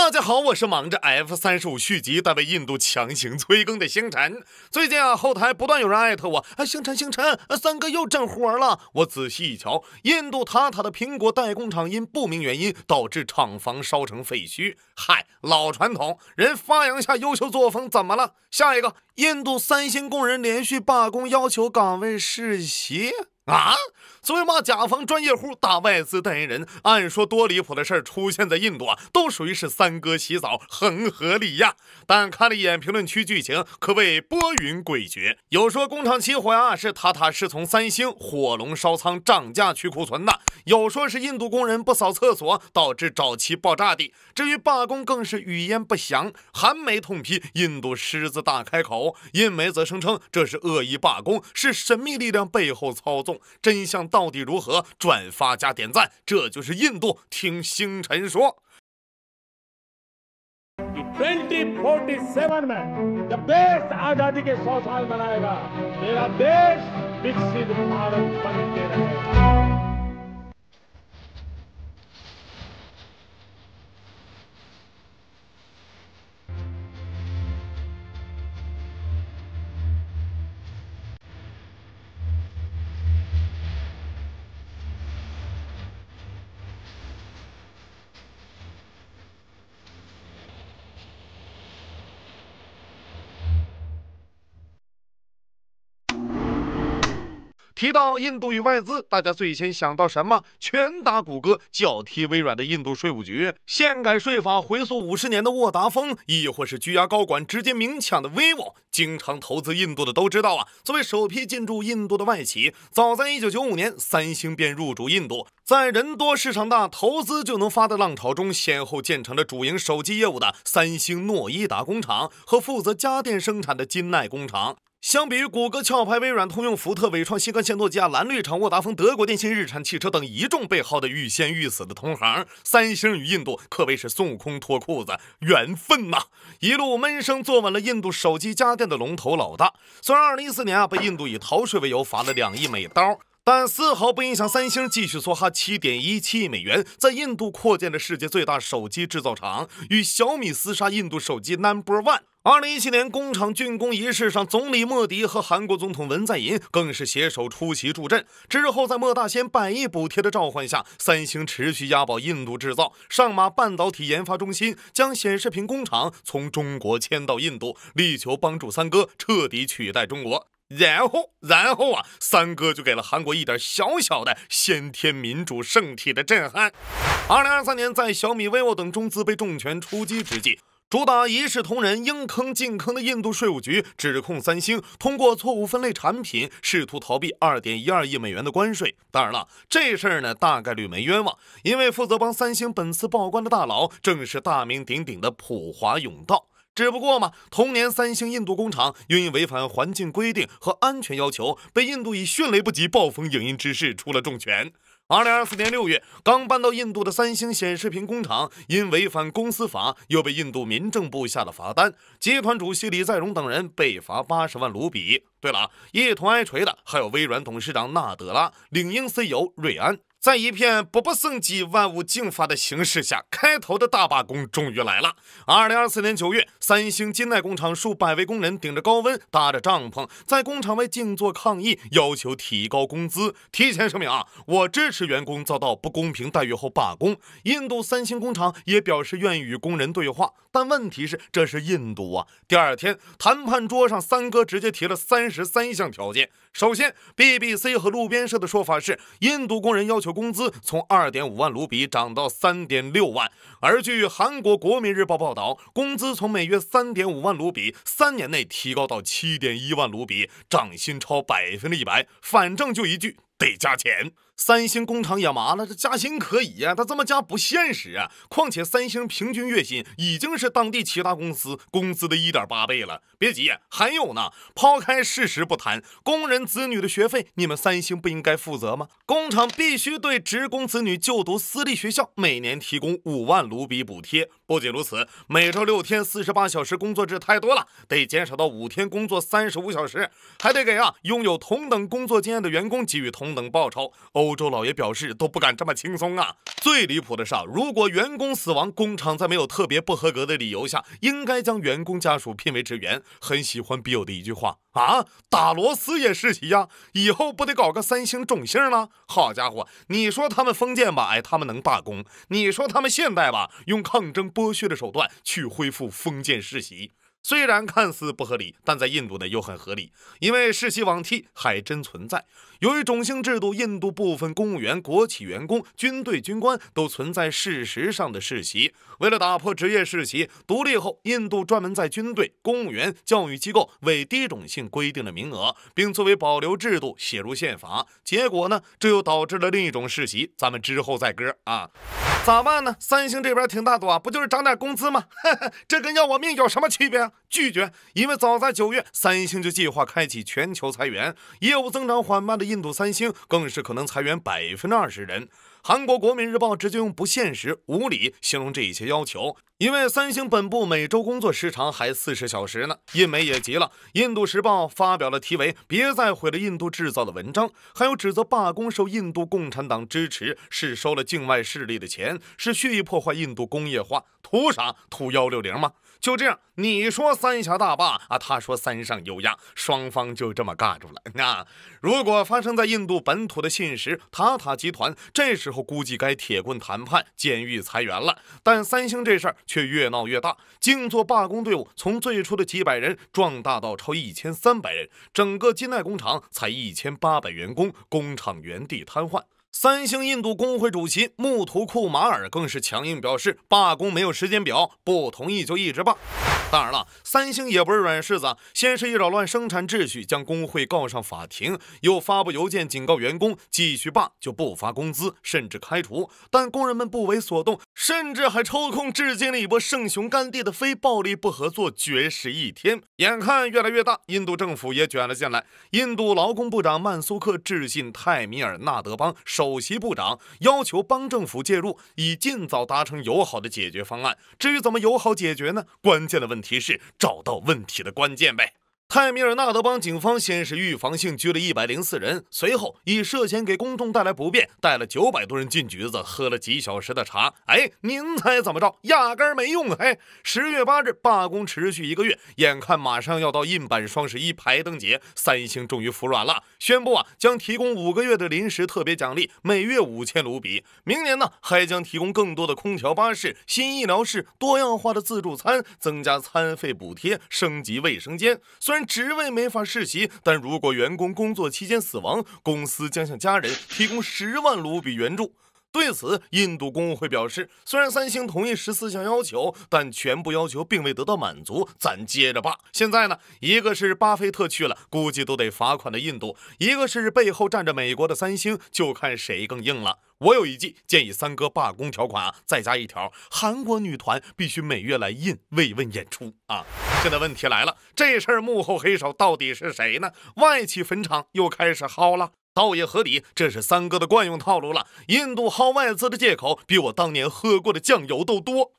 大家好，我是忙着 F35续集但被印度强行催更的星辰。最近后台不断有人艾特我，星辰，三哥又整活了。我仔细一瞧，印度塔塔的苹果代工厂因不明原因导致厂房烧成废墟。嗨，老传统，人发扬下优秀作风怎么了？下一个，印度三星工人连续罢工，要求岗位世袭。所谓骂甲方专业户打外资代言人，按说多离谱的事儿出现在印度都属于是三哥洗澡，很合理呀。但看了一眼评论区剧情，可谓波云诡谲。有说工厂起火是塔塔是从三星火龙烧仓涨价去库存的，有说是印度工人不扫厕所导致沼气爆炸的。至于罢工更是语焉不详，韩媒痛批印度狮子大开口，印媒则声称这是恶意罢工，是神秘力量背后操纵。真相到底如何？转发加点赞，这就是印度。听星辰说。2047 में जब देश आजादी के 100 साल मनाएगा, मेरा देश विकसित भारत बनते रहेगा।提到印度与外资，大家最先想到什么？拳打谷歌、脚踢微软的印度税务局，宪改税法回溯50年的沃达丰，亦或是拘押高管直接明抢的 vivo。经常投资印度的都知道作为首批进驻印度的外企，早在1995年，三星便入驻印度。在人多市场大、投资就能发的浪潮中，先后建成了主营手机业务的三星诺伊达工厂和负责家电生产的金奈工厂。相比于谷歌、壳牌、微软、通用、福特、伟创、西格线、诺基亚、蓝绿厂、沃达丰、德国电信、日产汽车等一众被号的欲仙欲死的同行，三星与印度可谓是孙悟空脱裤子，缘分呐！一路闷声坐稳了印度手机家电的龙头老大。虽然2014年被印度以逃税为由罚了2亿美刀，但丝毫不影响三星继续梭哈7.17亿美元，在印度扩建了世界最大手机制造厂，与小米厮杀印度手机 No.1。2017年工厂竣工仪式上，总理莫迪和韩国总统文在寅更是携手出席助阵。之后，在莫大仙100亿补贴的召唤下，三星持续押宝印度制造，上马半导体研发中心将显示屏工厂从中国迁到印度，力求帮助三哥彻底取代中国。然后三哥就给了韩国一点小小的先天民主圣体的震撼。2023年，在小米、vivo 等中资被重拳出击之际，主打一视同仁、应坑尽坑的印度税务局指控三星通过错误分类产品，试图逃避2.12亿美元的关税。当然了，这事儿呢大概率没冤枉，因为负责帮三星本次报关的大佬正是大名鼎鼎的普华永道。只不过同年三星印度工厂因违反环境规定和安全要求，被印度以迅雷不及暴风影音之势出了重拳。2024年6月，刚搬到印度的三星显示屏工厂因违反公司法，又被印度民政部下了罚单，集团主席李在镕等人被罚80万卢比。对了，一同挨锤的还有微软董事长纳德拉、领英 CEO 瑞安。在一片不胜几万物竞发的形势下，开头的大罢工终于来了。2024年9月，三星金奈工厂数百位工人顶着高温，搭着帐篷，在工厂外静坐抗议，要求提高工资。提前声明我支持员工遭到不公平待遇后罢工。印度三星工厂也表示愿意与工人对话，但问题是这是印度第二天，谈判桌上三哥直接提了33项条件。首先 ，BBC 和路边社的说法是，印度工人要求工资从2.5万卢比涨到3.6万，而据韩国国民日报报道，工资从每月3.5万卢比3年内提高到7.1万卢比，涨薪超100%。反正就一句，得加钱。三星工厂也麻了，这加薪可以他这么加不现实况且三星平均月薪已经是当地其他公司工资的1.8倍了。别急，还有呢。抛开事实不谈，工人子女的学费，你们三星不应该负责吗？工厂必须对职工子女就读私立学校每年提供5万卢比补贴，不仅如此，每周6天48小时工作制太多了，得减少到5天工作35小时，还得给拥有同等工作经验的员工给予同等报酬。欧洲老爷表示都不敢这么轻松啊！最离谱的是如果员工死亡，工厂在没有特别不合格的理由下，应该将员工家属聘为职员。很喜欢笔友的一句话打螺丝也世袭呀，以后不得搞个3星种姓了？好家伙，你说他们封建吧，他们能罢工；你说他们现代吧，用抗争剥削的手段去恢复封建世袭。虽然看似不合理，但在印度呢又很合理，因为世袭罔替还真存在。由于种姓制度，印度部分公务员、国企员工、军队军官都存在事实上的世袭。为了打破职业世袭，独立后印度专门在军队、公务员、教育机构为低种姓规定了名额，并作为保留制度写入宪法。结果呢，这又导致了另一种世袭，咱们之后再搁咋办呢？3星这边挺大度不就是涨点工资吗？这跟要我命有什么区别拒绝，因为早在9月，3星就计划开启全球裁员，业务增长缓慢的印度3星更是可能裁员20%人。韩国国民日报直接用不现实、无理形容这一些要求，因为3星本部每周工作时长还40小时呢。印媒也急了，印度时报发表了题为别再毁了印度制造的文章，还有指责罢工受印度共产党支持，是收了境外势力的钱，是蓄意破坏印度工业化，图啥？图160吗？就这样，你说3峡大坝他说3上有压，双方就这么尬住了。如果发生在印度本土的信实塔塔集团，这时候估计该铁棍谈判、监狱裁员了。但3星这事儿却越闹越大，静坐罢工队伍从最初的几百人壮大到超1300人，整个金奈工厂才1800员工，工厂原地瘫痪。3星印度工会主席穆图库马尔更是强硬表示，罢工没有时间表，不同意就一直罢。当然了，3星也不是软柿子，先是一扰乱生产秩序，将工会告上法庭，又发布邮件警告员工，继续罢就不发工资，甚至开除。但工人们不为所动，甚至还抽空致敬了一波圣雄甘地的非暴力不合作绝食1天。眼看越来越大，印度政府也卷了进来。印度劳工部长曼苏克致信泰米尔纳德邦首席部长，要求邦政府介入，以尽早达成友好的解决方案。至于怎么友好解决呢？关键的问题是找到问题的关键呗。泰米尔纳德邦警方先是预防性拘了104人，随后以涉嫌给公众带来不便，带了900多人进局子，喝了几小时的茶。您猜怎么着？压根没用。10月8日，罢工持续1个月，眼看马上要到印版双11排灯节，3星终于服软了，宣布将提供5个月的临时特别奖励，每月5000卢比。明年呢，还将提供更多的空调巴士、新医疗室、多样化的自助餐，增加餐费补贴，升级卫生间。虽然职位没法世袭，但如果员工工作期间死亡，公司将向家人提供10万卢比援助。对此，印度工会表示，虽然3星同意14项要求，但全部要求并未得到满足，咱接着罢。现在呢，一个是巴菲特去了，估计都得罚款的印度；一个是背后站着美国的3星，就看谁更硬了。我有一计，建议3哥罢工条款再加一条，韩国女团必须每月来印慰问演出现在问题来了，这事儿幕后黑手到底是谁呢？外企坟场又开始薅了。倒也合理，这是3哥的惯用套路了。印度薅外资的借口比我当年喝过的酱油都多。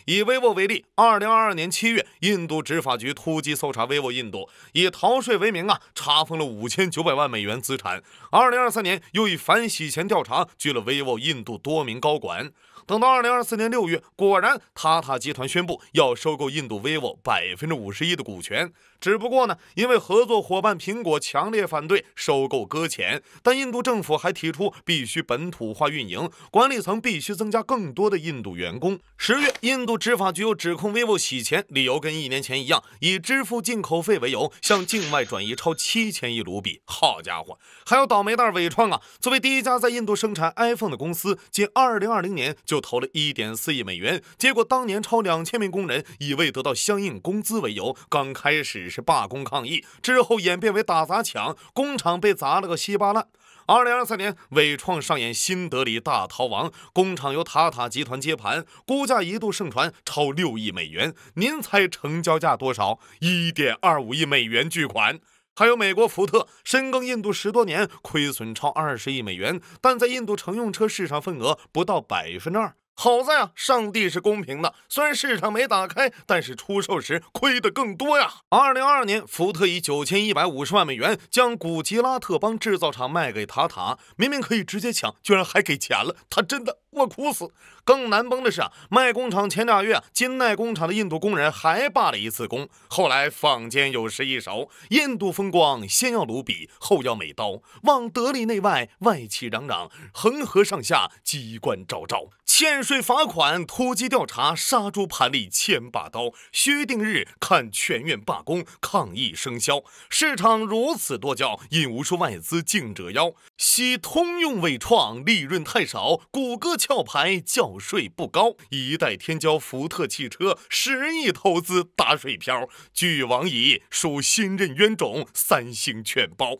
以 vivo 为例，2022年7月，印度执法局突击搜查 vivo 印度，以逃税为名查封了5900万美元资产。2023年又以反洗钱调查拘了 vivo 印度多名高管。等到2024年6月，果然塔塔集团宣布要收购印度 vivo51%的股权。只不过呢，因为合作伙伴苹果强烈反对，收购搁浅。但印度政府还提出必须本土化运营，管理层必须增加更多的印度员工。10月，印度执法局又指控 vivo 洗钱，理由跟1年前一样，以支付进口费为由，向境外转移超7000亿卢比。好家伙，还有倒霉蛋伟创作为第一家在印度生产 iPhone 的公司，仅2020年就投了1.4亿美元，结果当年超2000名工人以未得到相应工资为由，刚开始是罢工抗议，之后演变为打砸抢，工厂被砸了个稀巴烂。2023年，伟创上演新德里大逃亡，工厂由塔塔集团接盘，估价一度盛传超6亿美元。您猜成交价多少？1.25亿美元巨款。还有美国福特深耕印度10多年，亏损超20亿美元，但在印度乘用车市场份额不到2%。好在上帝是公平的，虽然市场没打开，但是出售时亏得更多呀。2022年，福特以9150万美元将古吉拉特邦制造厂卖给塔塔，明明可以直接抢，居然还给钱了，他真的我哭死。更难崩的是卖工厂前2月金奈工厂的印度工人还罢了1次工。后来坊间有诗一首：印度风光先要卢比，后要美刀，望德里内外外戚攘攘，恒河上下机关昭昭，欠税罚款突击调查，杀猪盘里千把刀，须定日看全院罢工，抗议生销。市场如此多娇，引无数外资竞折腰，惜通用伟创利润太少，谷歌壳牌较税不高，一代天骄福特汽车10亿投资打水漂，据网乙属新任冤种，3星全包。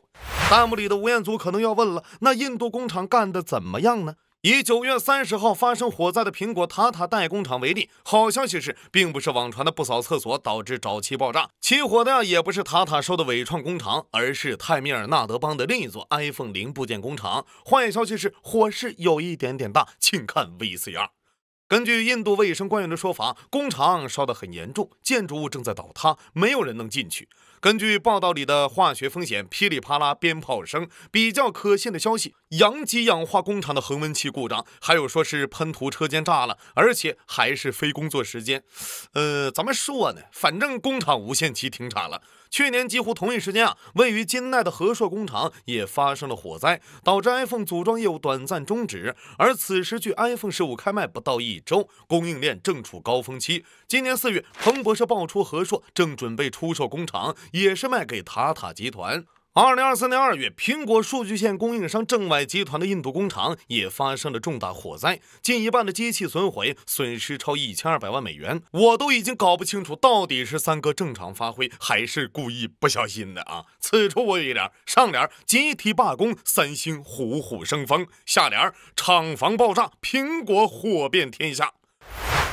弹幕里的吴彦祖可能要问了，那印度工厂干得怎么样呢？以9月30号发生火灾的苹果塔塔代工厂为例，好消息是，并不是网传的不扫厕所导致沼气爆炸，起火的也不是塔塔收的伟创工厂，而是泰米尔纳德邦的另一座 iPhone 零部件工厂。坏消息是，火势有一点点大，请看 VCR。根据印度卫生官员的说法，工厂烧得很严重，建筑物正在倒塌，没有人能进去。根据报道里的化学风险噼里啪啦鞭炮声，比较可信的消息，阳极氧化工厂的恒温器故障，还有说是喷涂车间炸了，而且还是非工作时间。咱们说呢，反正工厂无限期停产了。去年几乎同一时间位于金奈的和硕工厂也发生了火灾，导致 iPhone 组装业务短暂终止。而此时距 iPhone 15开卖不到1周，供应链正处高峰期。今年4月，彭博社爆出和硕正准备出售工厂，也是卖给塔塔集团。2024年2月，苹果数据线供应商正崴集团的印度工厂也发生了重大火灾，近一半的机器损毁，损失超1200万美元。我都已经搞不清楚到底是三哥正常发挥，还是故意不小心的啊！此处我有一联，上联集体罢工，3星虎虎生风；下联厂房爆炸，苹果火遍天下。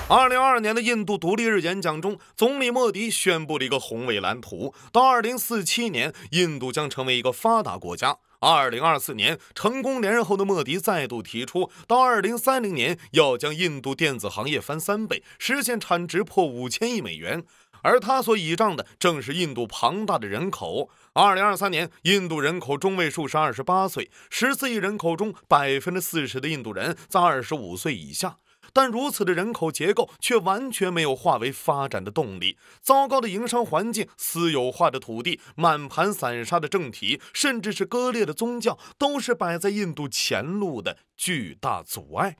2022年的印度独立日演讲中，总理莫迪宣布了一个宏伟蓝图，到2047年，印度将成为一个发达国家。2024年成功连任后的莫迪再度提出，到2030年要将印度电子行业翻3倍，实现产值破5000亿美元。而他所倚仗的正是印度庞大的人口。2023年，印度人口中位数是28岁，14亿人口中40%的印度人在25岁以下。但如此的人口结构却完全没有化为发展的动力，糟糕的营商环境、私有化的土地、满盘散沙的政体，甚至是割裂的宗教，都是摆在印度前路的巨大阻碍。